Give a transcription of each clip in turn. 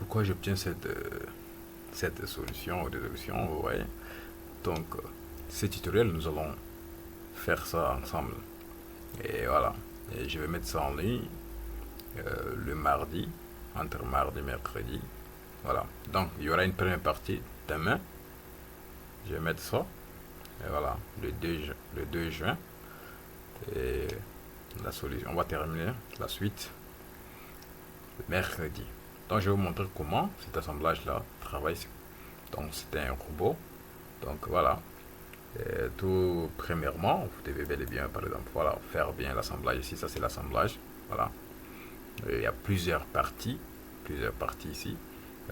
pourquoi j'obtiens cette solution ou résolution, vous voyez. Donc, ce tutoriel, nous allons faire ça ensemble. Et voilà. Et je vais mettre ça en ligne le mardi, entre mardi et mercredi. Voilà. Donc, il y aura une première partie demain. Je vais mettre ça. Et voilà, le 2 juin. Et la solution, on va terminer la suite le mercredi. Donc, je vais vous montrer comment cet assemblage-là travaille. Donc, c'est un robot. Donc, voilà. Et tout premièrement, vous devez bel et bien, par exemple, voilà, faire bien l'assemblage ici. Ça, c'est l'assemblage. Voilà. Et il y a plusieurs parties ici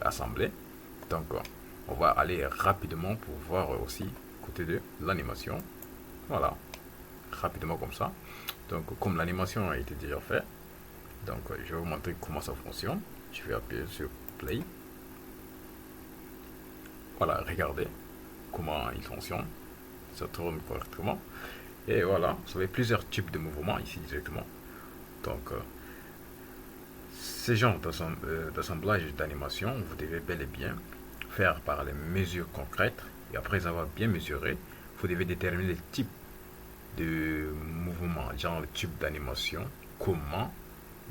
assemblées. Donc, on va aller rapidement pour voir aussi côté de l'animation. Voilà, rapidement comme ça. Donc, comme l'animation a été déjà faite, donc je vais vous montrer comment ça fonctionne. Je vais appuyer sur play. Voilà, regardez comment il fonctionne. Ça tourne correctement. Et voilà, vous avez plusieurs types de mouvements ici directement. Donc, ces genres d'assemblage d'animation, vous devez bel et bien faire par les mesures concrètes. Et après avoir bien mesuré, vous devez déterminer le type de mouvement, genre le type d'animation, comment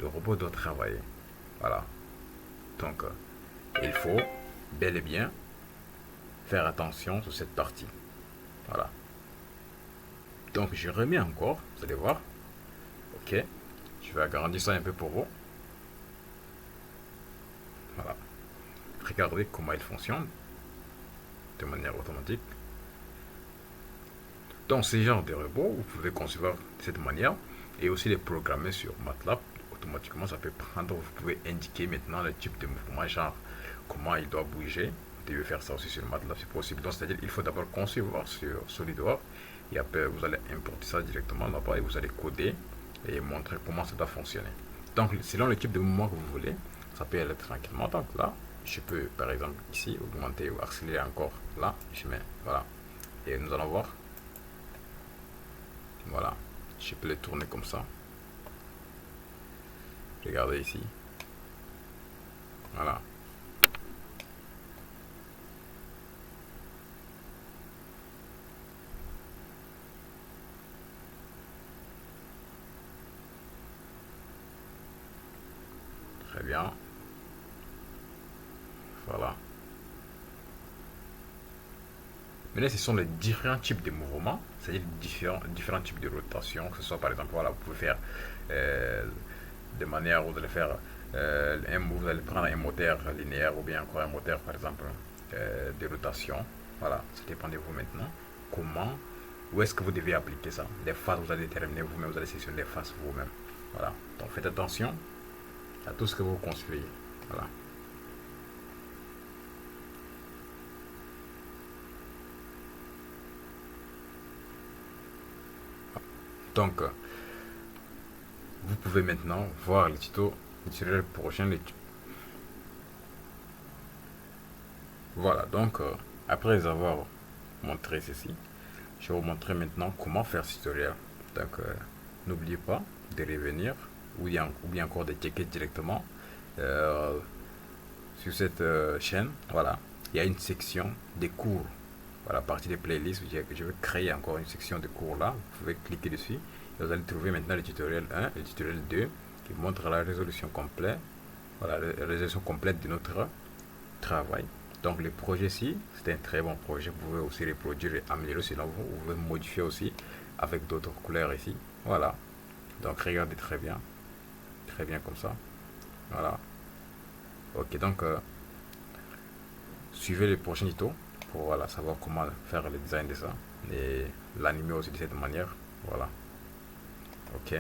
le robot doit travailler. Voilà. Donc, il faut bel et bien faire attention sur cette partie. Voilà. Donc, je remets encore, vous allez voir. Ok. Je vais agrandir ça un peu pour vous. Voilà. Regardez comment il fonctionne de manière automatique. Donc, ces genres de robots, vous pouvez concevoir de cette manière et aussi les programmer sur MATLAB. Automatiquement, ça peut prendre. Vous pouvez indiquer maintenant le type de mouvement, genre comment il doit bouger. Vous devez faire ça aussi sur MATLAB, c'est possible. Donc, c'est-à-dire qu'il faut d'abord concevoir sur SolidWorks et après, vous allez importer ça directement là-bas et vous allez coder et montrer comment ça doit fonctionner. Donc, selon le type de mouvement que vous voulez, ça peut aller tranquillement. Donc là, je peux par exemple ici augmenter ou accélérer encore. Là, je mets, voilà. Et nous allons voir. Voilà, je peux le tourner comme ça. Regardez ici. Voilà. Très bien. Voilà. Maintenant, ce sont les différents types de mouvements, c'est-à-dire différents types de rotation. Que ce soit par exemple, voilà, vous pouvez faire de manière, vous allez faire vous allez prendre un moteur linéaire ou bien encore un moteur par exemple de rotation. Voilà, ça dépend de vous maintenant. Comment, où est-ce que vous devez appliquer ça? Les phases, vous allez déterminer vous-même, vous allez sélectionner les phases vous-même. Voilà, donc faites attention à tout ce que vous construisez. Voilà. Donc, vous pouvez maintenant voir le tutoriel prochain. Voilà, donc après avoir montré ceci, je vais vous montrer maintenant comment faire ce tutoriel. Donc, n'oubliez pas de revenir ou bien encore de checker directement euh, sur cette chaîne. Voilà, il y a une section des cours. Voilà, à partir des playlists, je vais créer encore une section de cours là. Vous pouvez cliquer dessus et vous allez trouver maintenant le tutoriel 1 et le tutoriel 2 qui montre la résolution complète. Voilà, la résolution complète de notre travail. Donc le projet-ci, c'est un très bon projet. Vous pouvez aussi reproduire et améliorer selon vous. Vous pouvez modifier aussi avec d'autres couleurs ici. Voilà. Donc regardez très bien comme ça. Voilà. Ok, donc suivez les prochains tutos pour voilà, savoir comment faire le design de ça et l'animer aussi de cette manière. Voilà. Ok.